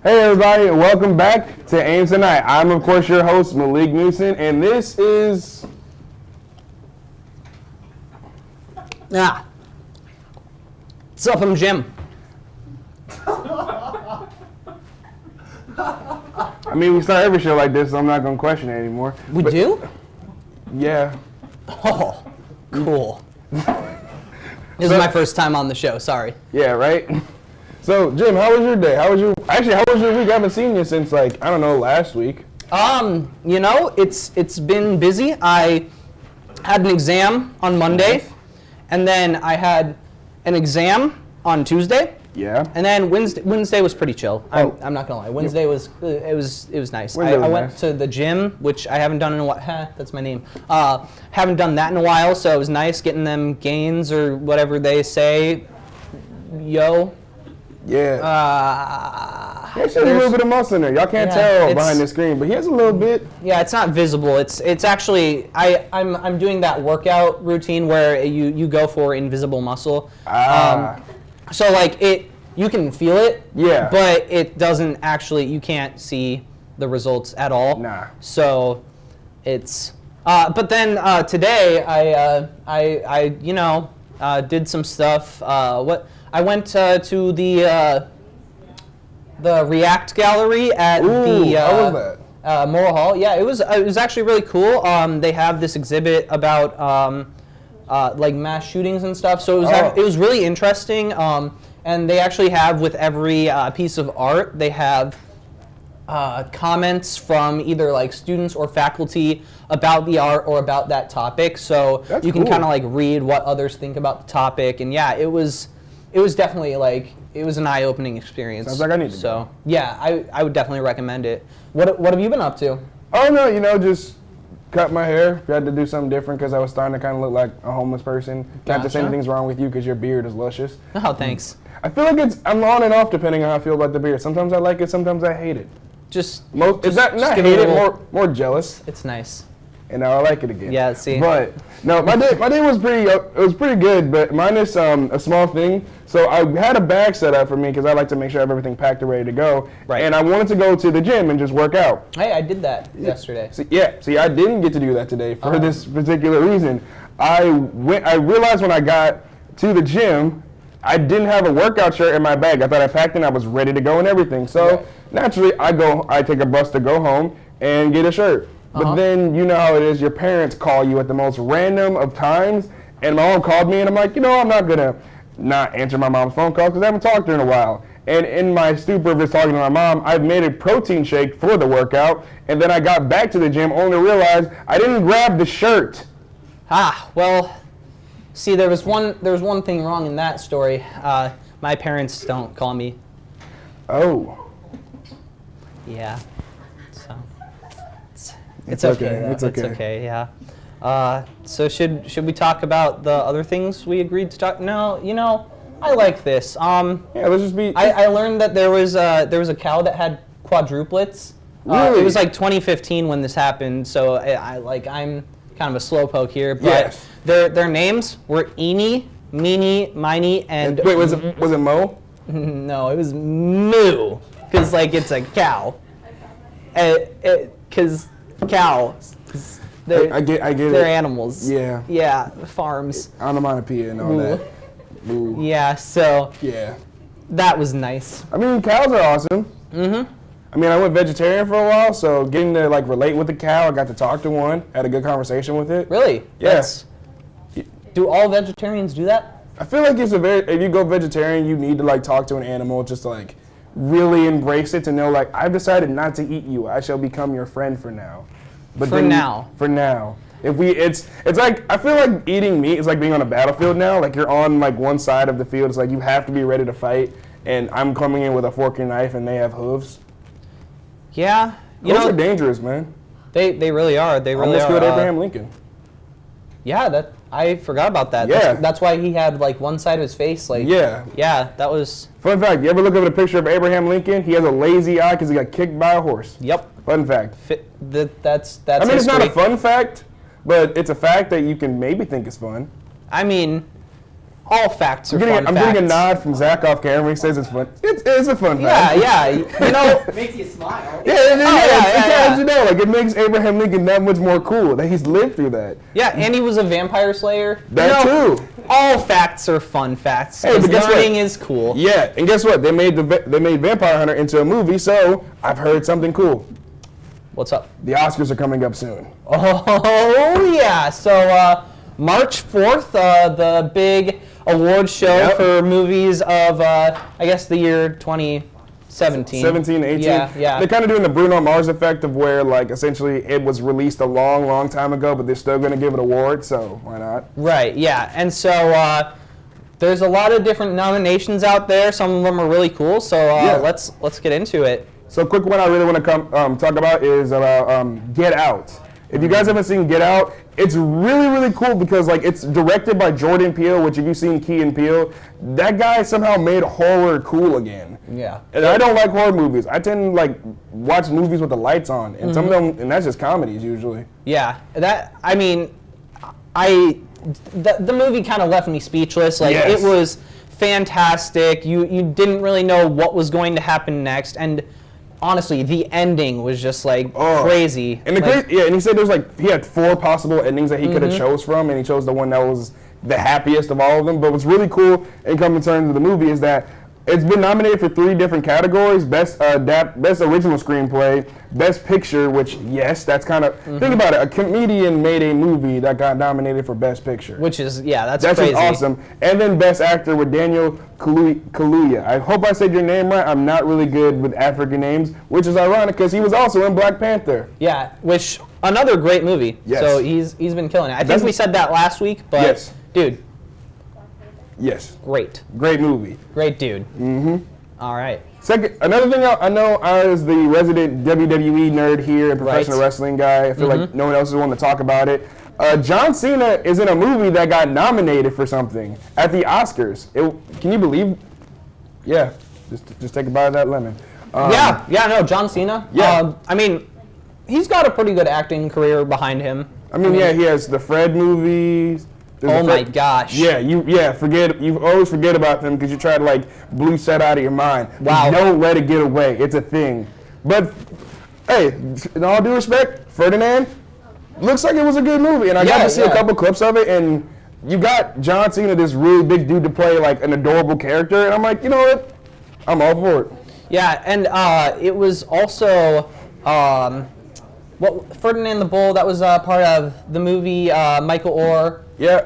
Hey everybody, and welcome back to Ames Tonight. I'm of course your host, Malik, and this is... What's up, I'm Jim. I mean, we start every show like this, so I'm not going to question it anymore. We do? Yeah. Oh, cool. This is my first time on the show, sorry. Yeah, right? So, Jim, how was your day? How was your week? I haven't seen you since, last week. It's been busy. I had an exam on Monday, and then I had an exam on Tuesday. Yeah. And then Wednesday was pretty chill. I'm not gonna lie. Wednesday was nice. I went to the gym, which I haven't done in a while. That's my name. Haven't done that in a while, so it was nice getting them gains or whatever they say. Yo. Yeah. There's a little bit of muscle in there. Y'all can't tell behind the screen, but he has a little bit. Yeah, it's not visible. It's actually I'm doing that workout routine where you go for invisible muscle. So you can feel it. Yeah. But it doesn't actually. You can't see the results at all. Nah. So it's. But then today I did some stuff. I went to the React gallery at how was that? Moral Hall. Yeah, it was actually really cool. They have this exhibit about mass shootings and stuff. So it was really interesting. And they actually have, with every piece of art, they have comments from either students or faculty about the art or about that topic. So you can kind of read what others think about the topic. And yeah, it was definitely it was an eye-opening experience. Sounds like I need to go. Yeah, I would definitely recommend it. What have you been up to? Oh no, just cut my hair. I had to do something different because I was starting to kind of look like a homeless person. Not to say anything's wrong with you because your beard is luscious. Oh, thanks. I feel like I'm on and off depending on how I feel about the beard. Sometimes I like it, sometimes I hate it. More jealous. It's nice. And now I like it again. Yeah, see. But no, my day was pretty good, but minus a small thing. So I had a bag set up for me because I like to make sure I have everything packed and ready to go. Right. And I wanted to go to the gym and just work out. Hey, I did that yesterday. See, I didn't get to do that today for this particular reason. I realized when I got to the gym, I didn't have a workout shirt in my bag. I thought I packed it and I was ready to go and everything. So naturally, I take a bus to go home and get a shirt. But then, you know how it is, your parents call you at the most random of times, and my mom called me, and I'm like, I'm not going to not answer my mom's phone call because I haven't talked to her in a while. And in my stupor of just talking to my mom, I've made a protein shake for the workout, and then I got back to the gym only to realize I didn't grab the shirt. Well, see, there was one thing wrong in that story. My parents don't call me. Oh. Yeah. It's okay. It's okay. Yeah. So should we talk about the other things we agreed to talk? No. I like this. Let's just be. I learned that there was a cow that had quadruplets. Really? It was 2015 when this happened. So I'm kind of a slowpoke here, but their names were Eenie, Meenie, Miney, and. Wait, was it Mo? No, it was Moo, because it's a cow. Because cows. I get it. They're animals. Yeah. Yeah, farms. Onomatopoeia and all that. Moo. Yeah, so. Yeah. That was nice. I mean, cows are awesome. Mm-hmm. I mean, I went vegetarian for a while, so getting to relate with the cow, I got to talk to one, had a good conversation with it. Really? Yes. Do all vegetarians do that? I feel like if you go vegetarian, you need to talk to an animal just to really embrace it, to know I've decided not to eat you. I shall become your friend for now. But for now. It's I feel like eating meat is like being on a battlefield now. You're on one side of the field. It's you have to be ready to fight, and I'm coming in with a fork and knife, and they have hooves. Yeah, Hooves are dangerous, man. They really are. They really almost are. killed Abraham Lincoln. Yeah, I forgot about that. Yeah. That's why he had one side of his face Yeah, that was. Fun fact: you ever look up a picture of Abraham Lincoln? He has a lazy eye because he got kicked by a horse. Yep. Fun fact. That's. I mean, history. It's not a fun fact, but it's a fact that you can maybe think is fun. I mean, all facts are I'm fun getting a facts. nod from Zach off camera. He says it's fun. It's a fun Yeah, fact. yeah. You know, It makes you smile. Yeah. You know, like it makes Abraham Lincoln that much more cool that he's lived through that. yeah, and he was a vampire slayer. That too. All facts are fun facts. Hey, but Because guess what? learning is cool. Yeah, and guess what? They made Vampire Hunter into a movie, so I've heard something cool. What's up? The Oscars are coming up soon. Oh yeah. So March 4th, the big award show for movies of I guess the year 2017. 17, 18. Yeah. They're kind of doing the Bruno Mars effect of where, like, essentially it was released a long, long time ago, but they're still going to give it awards, so why not? Right. Yeah. And so there's a lot of different nominations out there. Some of them are really cool. So let's get into it. So, quick one I really want to talk about is about Get Out. If you guys haven't seen Get Out, it's really, really cool because, like, it's directed by Jordan Peele, which if you've seen Key and Peele, that guy somehow made horror cool again. Yeah. And I don't like horror movies. I tend to, like, watch movies with the lights on, and some of them, and that's just comedies usually. Yeah. The movie kind of left me speechless. Like, Yes. it was fantastic. You didn't really know what was going to happen next, and honestly, the ending was just like crazy. And and he said he had 4 possible endings that he could have chose from, and he chose the one that was the happiest of all of them. But what's really cool in terms of the movie is that it's been nominated for 3 different categories: best original screenplay, best picture. Which that's kind of think about it. A comedian made a movie that got nominated for best picture, Which is that's just crazy. awesome. And then best actor with Daniel Kaluuya. I hope I said your name right. I'm not really good with African names, which is ironic because he was also in Black Panther. Yeah, which another great movie. Yes. So he's been killing it. I think we said that last week, but dude, yes, great movie. Great dude. Mm-hmm. All right. Second, another thing I know as the resident WWE nerd here and professional wrestling guy, I feel like no one else is willing to talk about it. John Cena is in a movie that got nominated for something at the Oscars. Can you believe? Yeah, just take a bite of that lemon. John Cena. Yeah. I mean, he's got a pretty good acting career behind him. I mean, he has the Fred movies. My gosh. Yeah, you always forget about them because you try to like bleach that out of your mind. Wow. Don't let it get away. It's a thing. But hey, in all due respect, Ferdinand looks like it was a good movie, and I got to see a couple clips of it, and you got John Cena, this really big dude, to play like an adorable character, and I'm like, you know what? I'm all for it. Yeah, and it was also Ferdinand the Bull. That was part of the movie Michael Orr. Yeah.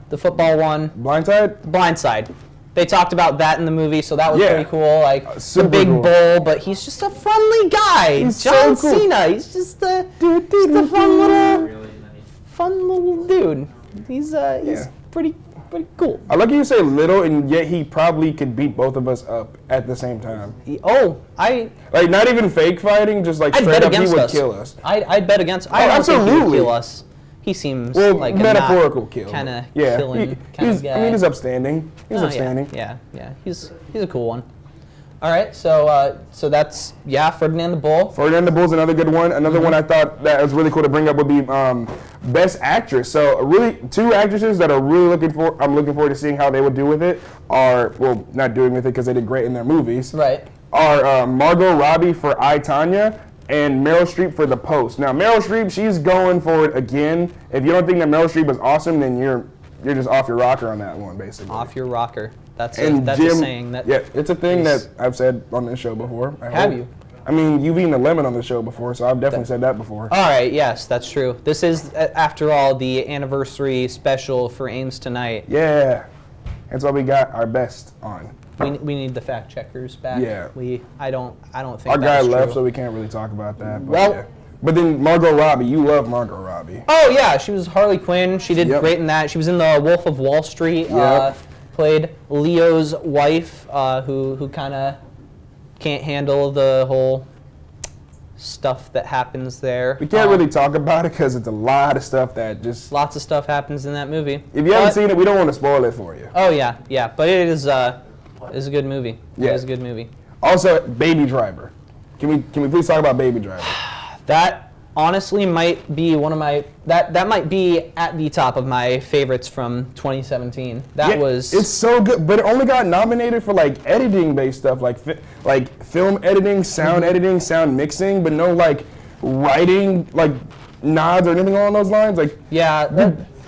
The football one. Blindside. They talked about that in the movie, so that was pretty cool. Like the big cool. bull, but he's just a friendly guy. He's John so cool. Cena. He's just a fun little dude. He's pretty cool. I like you say little, and yet he probably could beat both of us up at the same time. Like not even fake fighting, just like I'd straight bet up, he against would us. kill us. I'd bet against. I don't think he would kill us. He seems like a metaphorical kill. Kind of killing kind of guy. I mean, he's upstanding. Upstanding. Yeah. He's a cool one. All right, so that's Ferdinand the Bull. Ferdinand the Bull's another good one. Another one I thought that was really cool to bring up would be Best Actress. So really, 2 actresses that I'm looking forward to seeing how they would do with it are, well, not doing with it because they did great in their movies. Right. Are Margot Robbie for I, Tonya, and Meryl Streep for The Post. Now, Meryl Streep, she's going for it again. If you don't think that Meryl Streep is awesome, then you're just off your rocker on that one, basically. Off your rocker. That's a saying. It's a thing that I've said on this show before. Have you? I mean, you've eaten a lemon on the show before, so I've definitely said that before. All right, yes, that's true. This is, after all, the anniversary special for Ames Tonight. Yeah. That's why we got our best on. We need the fact checkers back. Yeah. I don't think our guy that's left, true. so we can't really talk about that. But Well, yeah. But then Margot Robbie, you love Margot Robbie. Oh yeah, she was Harley Quinn. She did great in that. She was in the Wolf of Wall Street. Played Leo's wife, who kind of can't handle the whole stuff that happens there. We can't really talk about it because it's a lot of stuff that just... Lots of stuff happens in that movie. If you haven't seen it, we don't want to spoil it for you. Oh yeah, but it is a good movie. Yeah. It is a good movie. Also, Baby Driver. Can we please talk about Baby Driver? That honestly might be one of my that might be at the top of my favorites from 2017. It's so good, but it only got nominated for like editing based stuff, like film editing, sound editing, sound mixing, but no like writing like nods or anything along those lines. Like I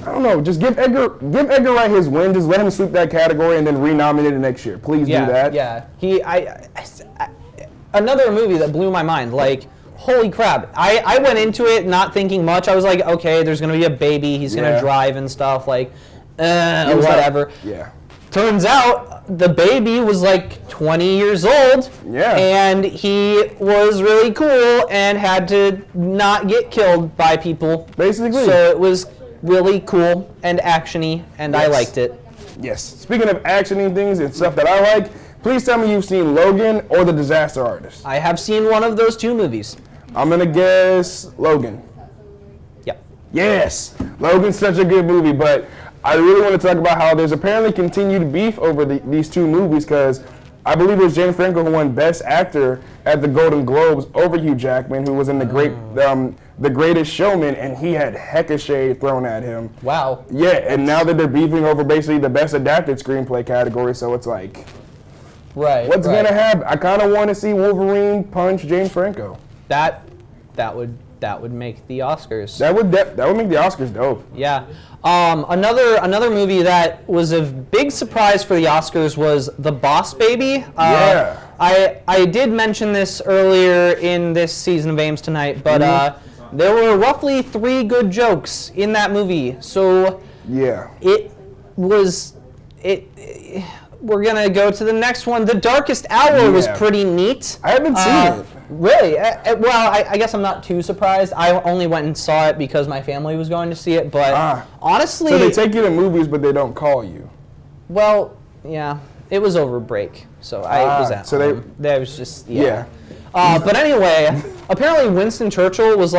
don't know. Just give Edgar Wright his win. Just let him sweep that category and then renominate it next year. Please do that. Yeah. Another movie that blew my mind. Like, holy crap! I went into it not thinking much. I was like, okay, there's gonna be a baby. He's gonna drive and stuff. Like, whatever. Yeah. Turns out the baby was like 20 years old. Yeah. And he was really cool and had to not get killed by people. Basically. So it was really cool and actiony, and I liked it. Yes. Speaking of actiony things and stuff that I like, please tell me you've seen Logan or The Disaster Artist. I have seen one of those two movies. I'm gonna guess Logan. Yep. Yes. Logan's such a good movie, but I really want to talk about how there's apparently continued beef over these two movies because I believe it was James Franco who won Best Actor at the Golden Globes over Hugh Jackman, who was in The Greatest Showman, and he had hecka shade thrown at him. Wow. Yeah, and now that they're beefing over basically the Best Adapted Screenplay category, so it's like, what's gonna happen? I kind of want to see Wolverine punch James Franco. That would make the Oscars. That would make the Oscars dope. Yeah. Another movie that was a big surprise for the Oscars was The Boss Baby. I did mention this earlier in this season of Ames Tonight, but there were roughly 3 good jokes in that movie. So we're gonna go to the next one. The Darkest Hour was pretty neat. I haven't seen it. Really? Well, I guess I'm not too surprised. I only went and saw it because my family was going to see it, but honestly... So they take you to movies, but they don't call you? Well, yeah. It was over break, so I was at home. That was just, but anyway, apparently Winston Churchill was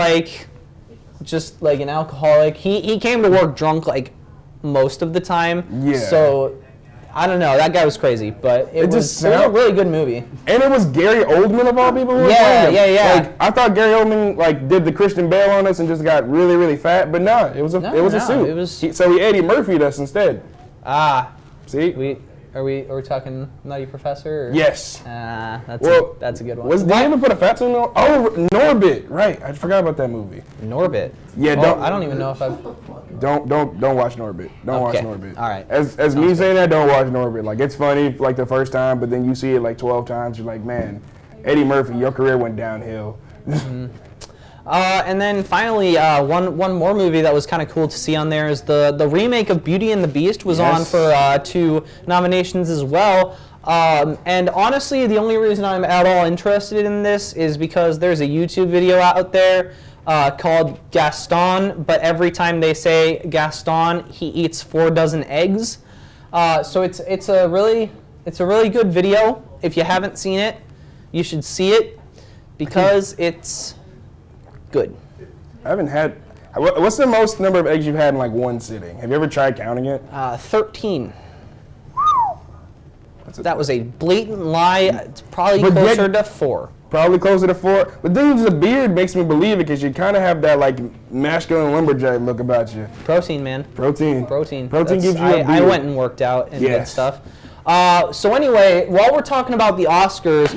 just like an alcoholic. He came to work drunk like most of the time. Yeah. So... I don't know. That guy was crazy, but it was a really good movie. And it was Gary Oldman of all people who was playing him. Yeah. Like, I thought Gary Oldman did the Christian Bale on us and just got really, really fat, but no, it was a suit. So he Eddie Murphy'd us instead. See? Are we talking Nutty Professor? Or? Yes. That's a good one. Did they even put a fat suit on? Oh, Norbit. Right. I forgot about that movie. Norbit. Yeah. I don't even know if I've. Don't watch Norbit. Don't watch Norbit. All right. As me saying that, don't watch Norbit. Like, it's funny like the first time, but then you see it like 12 times. You're like, man, Eddie Murphy, your career went downhill. Mm-hmm. And then finally, one more movie that was kind of cool to see on there is the remake of Beauty and the Beast was on for 2 nominations as well. And honestly, the only reason I'm at all interested in this is because there's a YouTube video out there called Gaston, but every time they say Gaston, he eats 4 dozen eggs. So it's a really good video. If you haven't seen it, you should see it because it's good. I haven't had. What's the most number of eggs you've had in like one sitting? Have you ever tried counting it? 13. That was a blatant lie. It's probably closer to 4. Probably closer to 4. But then the beard makes me believe it because you kind of have that like masculine lumberjack look about you. Protein, man. Protein gives you a beard. I went and worked out and did stuff. So anyway, while we're talking about the Oscars,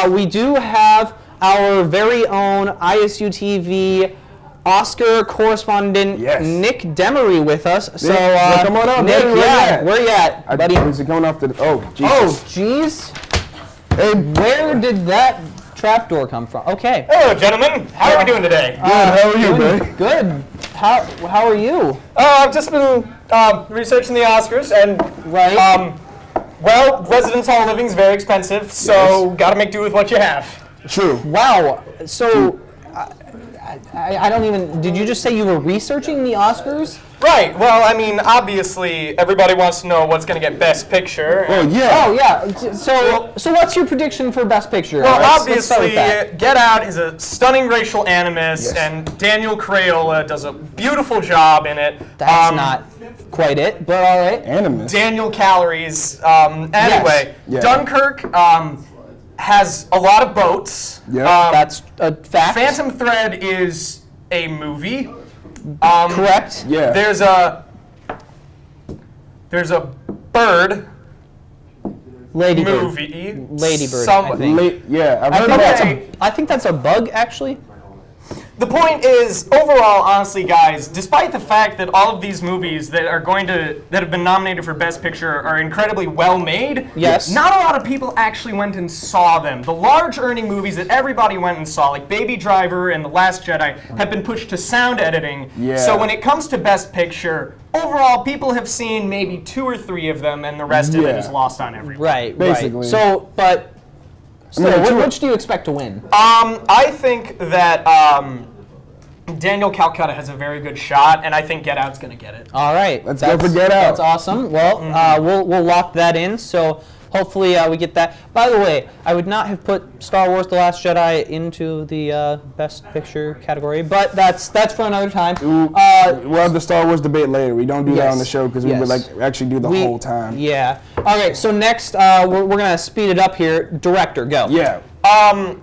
we do have our very own ISU TV Oscar correspondent Nick Demery with us. So come on up, Nick. Where you at, buddy? Is it going off to the? Oh, Jesus. Oh, jeez. Hey, where did that trapdoor come from? Okay. Hello, gentlemen. How are we doing today? Good. How are you, buddy? Good. How are you? I've just been researching the Oscars, and residence hall living is very expensive, so got to make do with what you have. True. Wow. So, I don't even. Did you just say you were researching the Oscars? Right. Well, I mean, obviously, everybody wants to know what's going to get Best Picture. Oh yeah. So what's your prediction for Best Picture? Well, obviously, Get Out is a stunning racial animus, and Daniel Crayola does a beautiful job in it. That's not quite it, but all right. Animus. Daniel Calories. Anyway, Dunkirk. Has a lot of boats. Yeah, that's a fact. Phantom Thread is a movie. Correct. Yeah. There's a bird Ladybird. movie. Ladybird, I think. Yeah, I've I heard think about they- I think that's a bug, actually. The point is, overall, honestly, guys, despite the fact that all of these movies that have been nominated for Best Picture are incredibly well made, Yes. not a lot of people actually went and saw them. The large earning movies that everybody went and saw, like Baby Driver and The Last Jedi, have been pushed to sound editing. Yeah. So when it comes to Best Picture, overall, people have seen maybe 2 or 3 of them, and the rest of it Yeah. is lost on everyone. Right, Basically. right. So, but still, I mean, which do you expect to win? I think that Daniel Calcutta has a very good shot, and I think Get Out's going to get it. All right. Let's go for Get Out. That's awesome. Well, we'll lock that in. So hopefully we get that. By the way, I would not have put Star Wars: The Last Jedi into the Best Picture category, but that's for another time. We'll have the Star Wars debate later. We don't do that on the show because we would like actually do the whole time. Yeah. All right. So next, we're gonna speed it up here. Director, go. Yeah.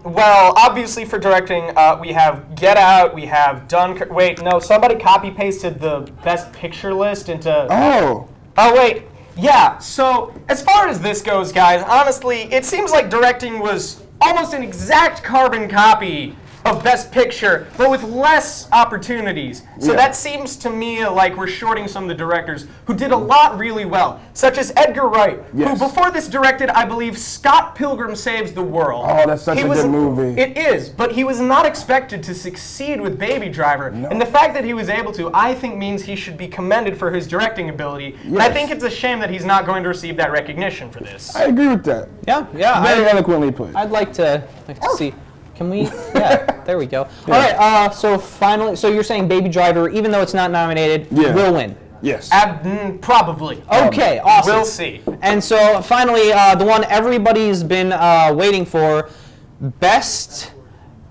Well, obviously for directing, we have Get Out, we have Dunkirk. Wait, no, somebody copy-pasted the Best Picture list into... Oh. Oh, wait. Yeah, so as far as this goes, guys, honestly, it seems like directing was almost an exact carbon copy of Best Picture, but with less opportunities. So Yeah. that seems to me like we're shorting some of the directors who did a lot really well, such as Edgar Wright, Yes. who before this directed, I believe, Scott Pilgrim Saves the World. Oh, that's such a good movie. It is, but he was not expected to succeed with Baby Driver. No. And the fact that he was able to, I think, means he should be commended for his directing ability. And I Yes. think it's a shame that he's not going to receive that recognition for this. I agree with that. Yeah. Very eloquently put. I'd like to see. Can we? Yeah, there we go. All right, so finally, so you're saying Baby Driver, even though it's not nominated, will win? Yes. Probably. Okay, awesome. We'll see. And so finally, the one everybody's been waiting for, Best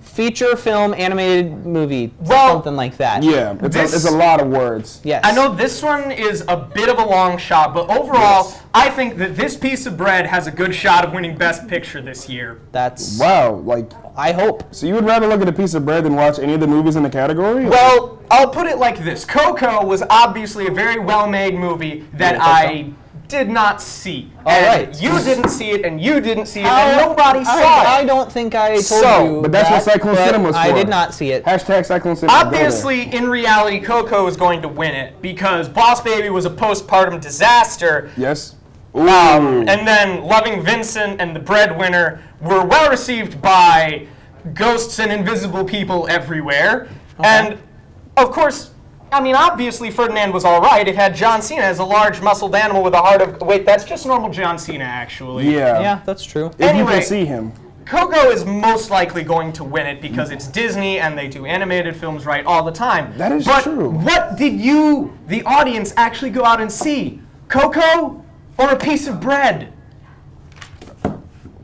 Feature Film Animated Movie, something like that. Yeah, it's a lot of words. Yes. I know this one is a bit of a long shot, but overall, Yes. I think that this piece of bread has a good shot of winning Best Picture this year. That's. Wow, like, I hope. so you would rather look at a piece of bread than watch any of the movies in the category? Well, I'll put it like this. Coco was obviously a very well-made movie that I did not see. right. You didn't see it, and you didn't see it, and nobody saw I it. don't think I told So, you. but that's what that, Cyclone but Cinema's I for. did not see it. Hashtag Cyclone Cinema. go there. Obviously, in reality, Coco is going to win it because Boss Baby was a postpartum disaster. Yes. And then Loving Vincent and The Breadwinner were well received by ghosts and invisible people everywhere. And, of course, I mean, obviously Ferdinand was all right. It had John Cena as a large muscled animal with a heart of... Wait, that's just normal John Cena, actually. Yeah. Yeah, that's true. If you Anyway. can see him. Coco is most likely going to win it because it's Disney and they do animated films right all the time. That is but true. What did you, the audience, actually go out and see? Coco or a piece of bread?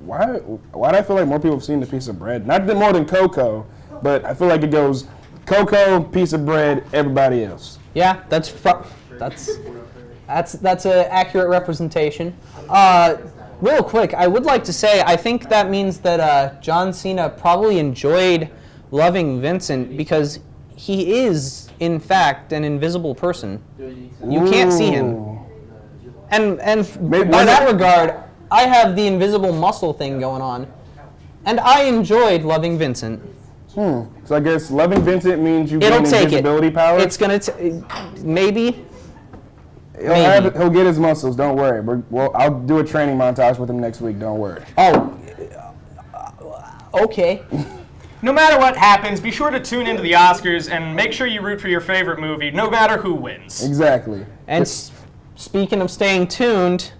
Why do I feel like more people have seen the piece of bread? Not that more than Coco, but I feel like it goes Coco, piece of bread, everybody else. Yeah, that's an accurate representation. Real quick, I would like to say I think that means that John Cena probably enjoyed Loving Vincent because he is, in fact, an invisible person. You can't see him. Ooh. And Maybe- by that regard, I have the invisible muscle thing going on. And I enjoyed Loving Vincent. So I guess Loving Vincent means you It'll gain take it. invisibility powers. It's going to, maybe. He'll get his muscles. Don't worry. I'll do a training montage with him next week. Don't worry. Oh, okay. No matter what happens, be sure to tune into the Oscars and make sure you root for your favorite movie, no matter who wins. Exactly. And speaking of staying tuned,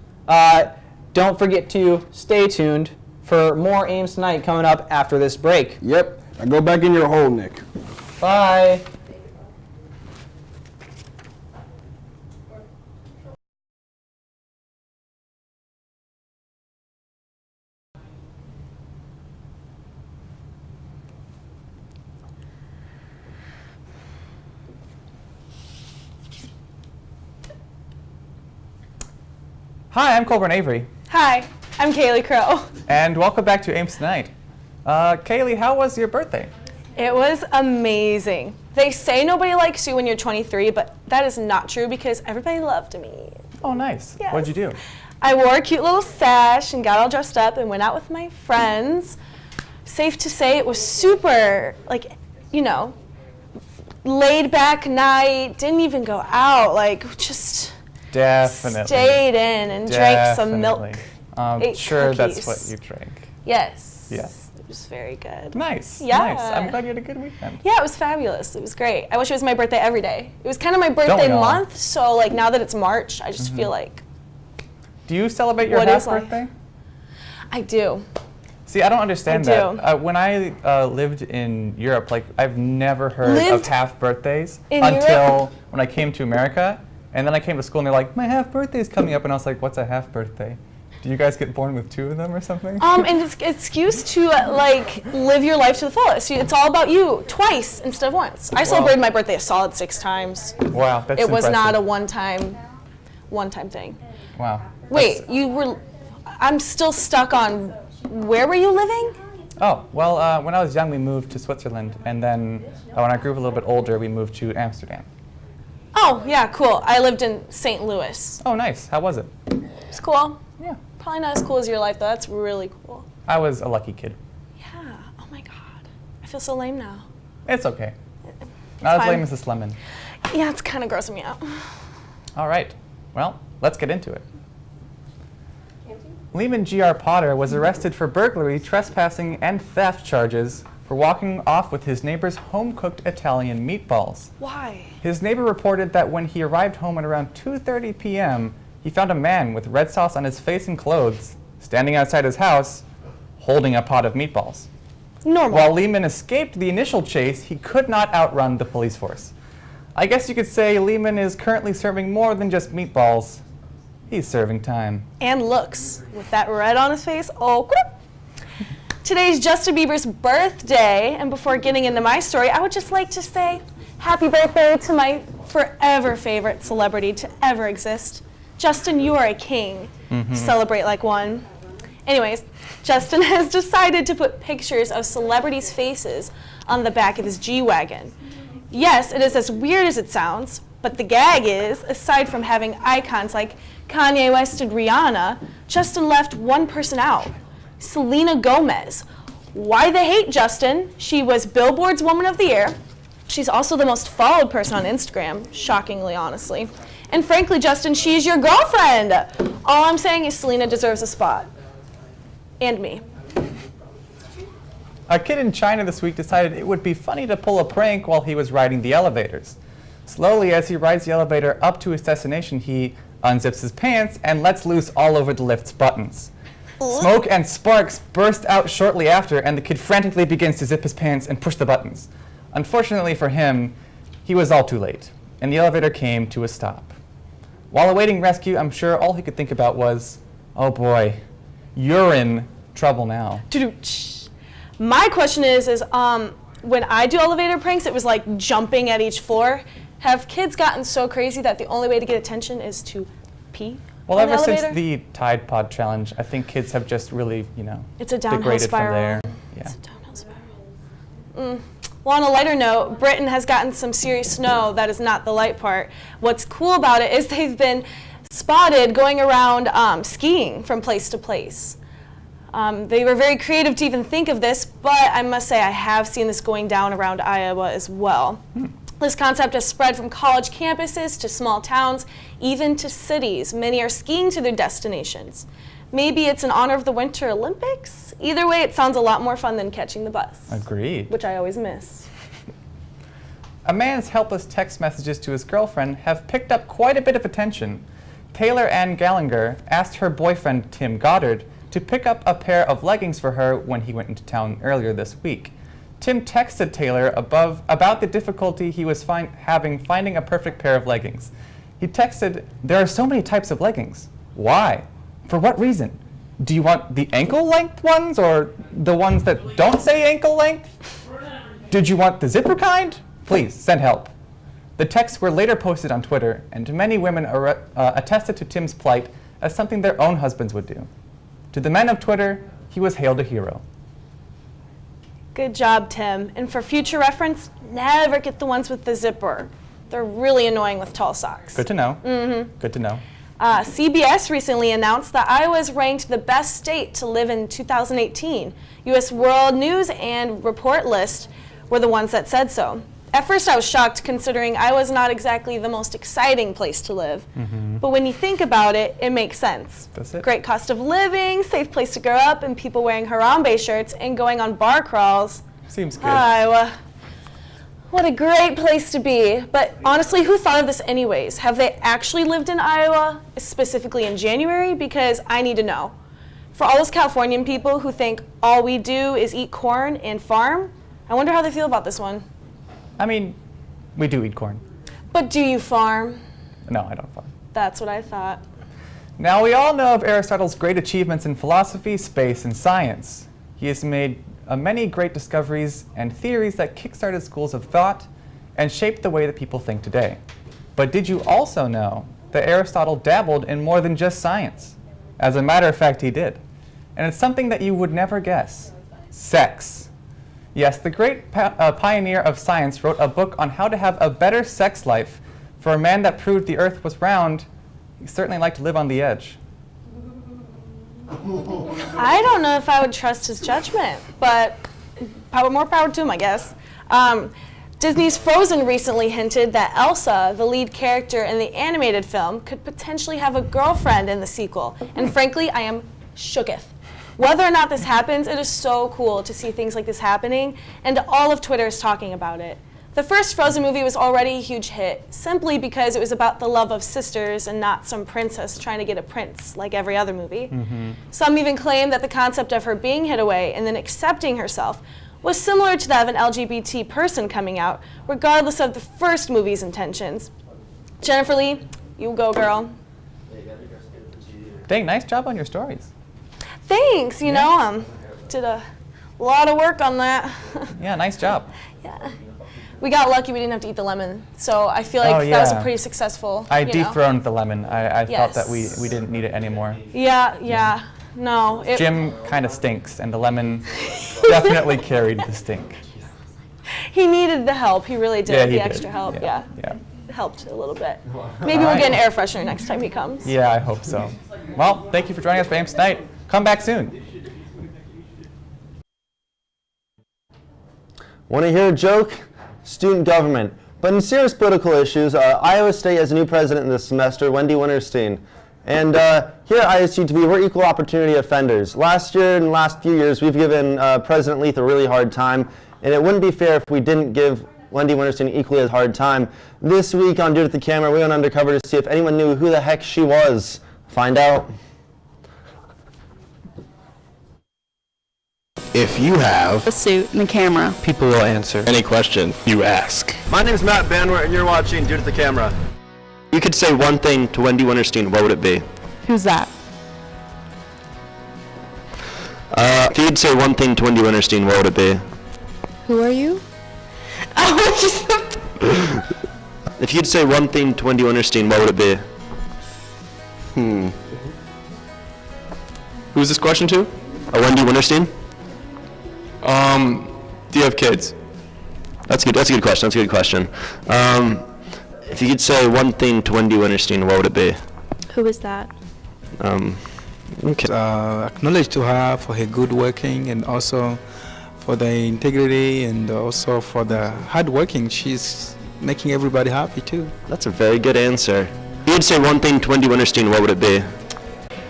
don't forget to stay tuned for more Ames Tonight coming up after this break. Yep. Now go back in your hole, Nick. Bye. Hi, I'm Colburn Avery, Hi, I'm Kaylie Crow. and welcome back to Ames Tonight. Kaylee, how was your birthday? It was amazing. They say nobody likes you when you're 23, but that is not true because everybody loved me. Oh, nice. Yes. What'd you do? I wore a cute little sash and got all dressed up and went out with my friends. Safe to say it was super, laid back night, didn't even go out, just Definitely. stayed in and drank some milk. I'm ate sure cookies. that's what you drank. Yes. Yes. It was very good. Nice. Yeah. Nice. I'm glad you had a good weekend. Yeah, it was fabulous. It was great. I wish it was my birthday every day. It was kind of my birthday we all? month, so now that it's March, I just feel like Do you celebrate your What half is life? birthday? I do. See, I don't understand I do. that. When I lived in Europe, I've never heard of Lived half birthdays in until Europe? when I came to America. And then I came to school and they're like, my half birthday's coming up. And I was like, what's a half birthday? Do you guys get born with 2 of them or something? And it's an excuse to live your life to the fullest. It's all about you twice instead of once. I celebrated my birthday a solid 6 times. Wow, that's It was not a impressive. one-time thing. Wow. Wait, I'm still stuck on, where were you living? Oh, well, when I was young, we moved to Switzerland. And then when I grew a little bit older, we moved to Amsterdam. Oh, yeah, cool. I lived in St. Louis. Oh, nice. How was it? It's cool. Yeah. Probably not as cool as your life, though. That's really cool. I was a lucky kid. Yeah. Oh, my God. I feel so lame now. It's okay. Not as fine. lame as this lemon. Yeah, it's kind of grossing me out. All right. Well, let's get into it. Lehman G.R. Potter was arrested for burglary, trespassing, and theft charges for walking off with his neighbor's home-cooked Italian meatballs. Why? His neighbor reported that when he arrived home at around 2:30 p.m., he found a man with red sauce on his face and clothes standing outside his house holding a pot of meatballs. Normal. While Lehman escaped the initial chase, he could not outrun the police force. I guess you could say Lehman is currently serving more than just meatballs. He's serving time. And looks, with that red on his face. Oh, whoop. Today's Justin Bieber's birthday, and before getting into my story, I would just like to say happy birthday to my forever favorite celebrity to ever exist. Justin, you are a king. Celebrate like one. Anyways, Justin has decided to put pictures of celebrities' faces on the back of his G-Wagon. Yes, it is as weird as it sounds, but the gag is, aside from having icons like Kanye West and Rihanna, Justin left one person out, Selena Gomez. Why the hate, Justin? She was Billboard's Woman of the Year. She's also the most followed person on Instagram, shockingly, honestly. And frankly, Justin, she's your girlfriend. All I'm saying is Selena deserves a spot. And me. A kid in China this week decided it would be funny to pull a prank while he was riding the elevators. Slowly, as he rides the elevator up to his destination, he unzips his pants and lets loose all over the lift's buttons. Smoke and sparks burst out shortly after, and the kid frantically begins to zip his pants and push the buttons. Unfortunately for him, he was all too late, and the elevator came to a stop. While awaiting rescue, I'm sure all he could think about was, oh boy, you're in trouble now. My question is when I do elevator pranks, it was like jumping at each floor. Have kids gotten so crazy that the only way to get attention is to pee? Well, on the ever since elevator? the Tide Pod challenge, I think kids have just really, It's a downhill degraded spiral. from there. Yeah. It's a downhill spiral. Well, on a lighter note, Britain has gotten some serious snow. That is not the light part. What's cool about it is they've been spotted going around skiing from place to place. They were very creative to even think of this, but I must say I have seen this going down around Iowa as well. This concept has spread from college campuses to small towns, even to cities. Many are skiing to their destinations. Maybe it's in honor of the Winter Olympics? Either way, it sounds a lot more fun than catching the bus. Agreed. Which I always miss. A man's helpless text messages to his girlfriend have picked up quite a bit of attention. Taylor Ann Gallagher asked her boyfriend, Tim Goddard, to pick up a pair of leggings for her when he went into town earlier this week. Tim texted Taylor about the difficulty he was having finding a perfect pair of leggings. He texted, "There are so many types of leggings. Why? For what reason? Do you want the ankle-length ones or the ones that don't say ankle length? Did you want the zipper kind? Please, send help." The texts were later posted on Twitter, and many women attested to Tim's plight as something their own husbands would do. To the men of Twitter, he was hailed a hero. Good job, Tim. And for future reference, never get the ones with the zipper. They're really annoying with tall socks. Good to know. Good to know. CBS recently announced that Iowa is ranked the best state to live in 2018. U.S. World News and Report list were the ones that said so. At first I was shocked considering Iowa's not exactly the most exciting place to live. But when you think about it, it makes sense. That's it. Great cost of living, safe place to grow up, and people wearing Harambe shirts and going on bar crawls. Seems good. Iowa. What a great place to be. But honestly, who thought of this anyways? Have they actually lived in Iowa, specifically in January? Because I need to know. For all those Californian people who think all we do is eat corn and farm, I wonder how they feel about this one. I mean, we do eat corn. But do you farm? No, I don't farm. That's what I thought. Now, we all know of Aristotle's great achievements in philosophy, space, and science. He has made many great discoveries and theories that kickstarted schools of thought and shaped the way that people think today. But did you also know that Aristotle dabbled in more than just science? As a matter of fact, he did. And it's something that you would never guess. Sex. Yes, the great pioneer of science wrote a book on how to have a better sex life. For a man that proved the earth was round, he certainly liked to live on the edge. I don't know if I would trust his judgment, but more power to him, I guess. Disney's Frozen recently hinted that Elsa, the lead character in the animated film, could potentially have a girlfriend in the sequel. And frankly, I am shooketh. Whether or not this happens, it is so cool to see things like this happening, and all of Twitter is talking about it. The first Frozen movie was already a huge hit, simply because it was about the love of sisters and not some princess trying to get a prince like every other movie. Some even claim that the concept of her being hid away and then accepting herself was similar to that of an LGBT person coming out, regardless of the first movie's intentions. Jennifer Lee, you go, girl. Dang, nice job on your stories. Thanks, you know, did a lot of work on that. Yeah, nice job. Yeah. We got lucky we didn't have to eat the lemon, so I feel like that was a pretty successful, I dethroned the lemon. I Yes. thought that we didn't need it anymore. Yeah, no. Jim kind of stinks, and the lemon definitely carried the stink. He needed the help, he really did, Yeah, he the did. extra help, Yeah. Helped a little bit. Maybe we'll get an air freshener next time he comes. Yeah, I hope so. Well, thank you for joining us for Ames Tonight. Come back soon. Want to hear a joke? Student government. But in serious political issues, Iowa State has a new president this semester, Wendy Winterstein. And here at ISUTB, we're equal opportunity offenders. Last year and the last few years, we've given President Leith a really hard time, and it wouldn't be fair if we didn't give Wendy Winterstein equally as hard time. This week on Dude at the Camera, we went undercover to see if anyone knew who the heck she was. Find out. If you have a suit and a camera, people will answer any question you ask. My name is Matt Banwart, and you're watching Dude at the Camera. You could say one thing to Wendy Winterstein, what would it be? who's that? If you'd say one thing to Wendy Winterstein, what would it be? Who are you? If you'd say one thing to Wendy Winterstein, what would it be? Who's this question to? Wendy Winterstein? Do you have kids? That's good. That's a good question. That's a good question. If you could say one thing to Wendy Winterstein, what would it be? Who is that? Okay. Acknowledge to her for her good working and also for the integrity and also for the hard working. She's making everybody happy too. That's a very good answer. If you'd say one thing to Wendy Winterstein, what would it be?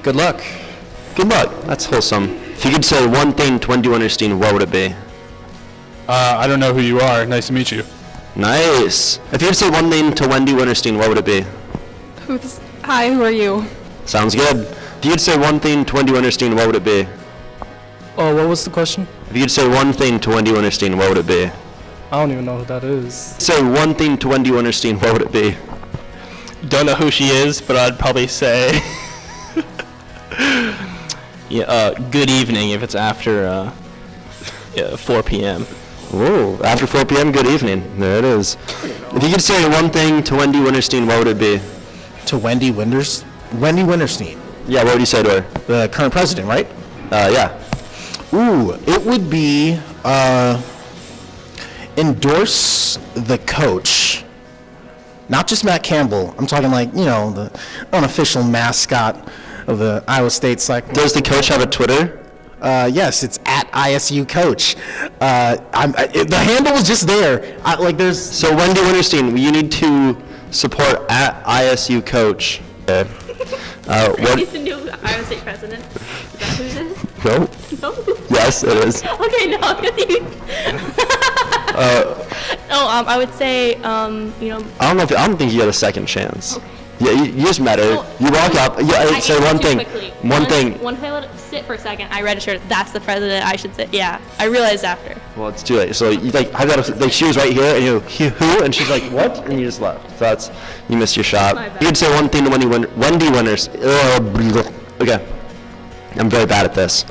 Good luck. Good luck. That's wholesome. If you could say one thing to Wendy Winterstein, what would it be? I don't know who you are. Nice to meet you. Nice. If you could say one thing to Wendy Winterstein, what would it be? Hi, who are you? Sounds good. If you could say one thing to Wendy Winterstein, what would it be? Oh, what was the question? If you could say one thing to Wendy Winterstein, what would it be? I don't even know who that is. Say one thing to Wendy Winterstein, what would it be? Don't know who she is, but I'd probably say good evening if it's after 4 p.m. Ooh, after 4 p.m., good evening. There it is. If you could say one thing to Wendy Winterstein, what would it be? To Wendy Winterstein? Yeah, what would you say to her? The current president, right? Yeah. Ooh, it would be endorse the coach. Not just Matt Campbell. I'm talking like, the unofficial mascot of the Iowa State Cyclones. Does the coach have a Twitter? Yes, it's at ISU Coach. The handle is just there. There's. So Wendy Winterstein, you need to support at ISU Coach. He's the new Iowa State president. Is that who it is? No. No? Yes, it is. Okay, no. I would say, I don't think you got a second chance. Okay. Yeah, you just met her. You walk up. Yeah, say one thing. One thing. Once I let it sit for a second, I registered. That's the president. I should say. Yeah, I realized after. Well, it's too late. So you I got she was right here, and you who? And she's like, what? And you just left. So you missed your shot. My bad. You could say one thing to Wendy Winners. Okay. I'm very bad at this.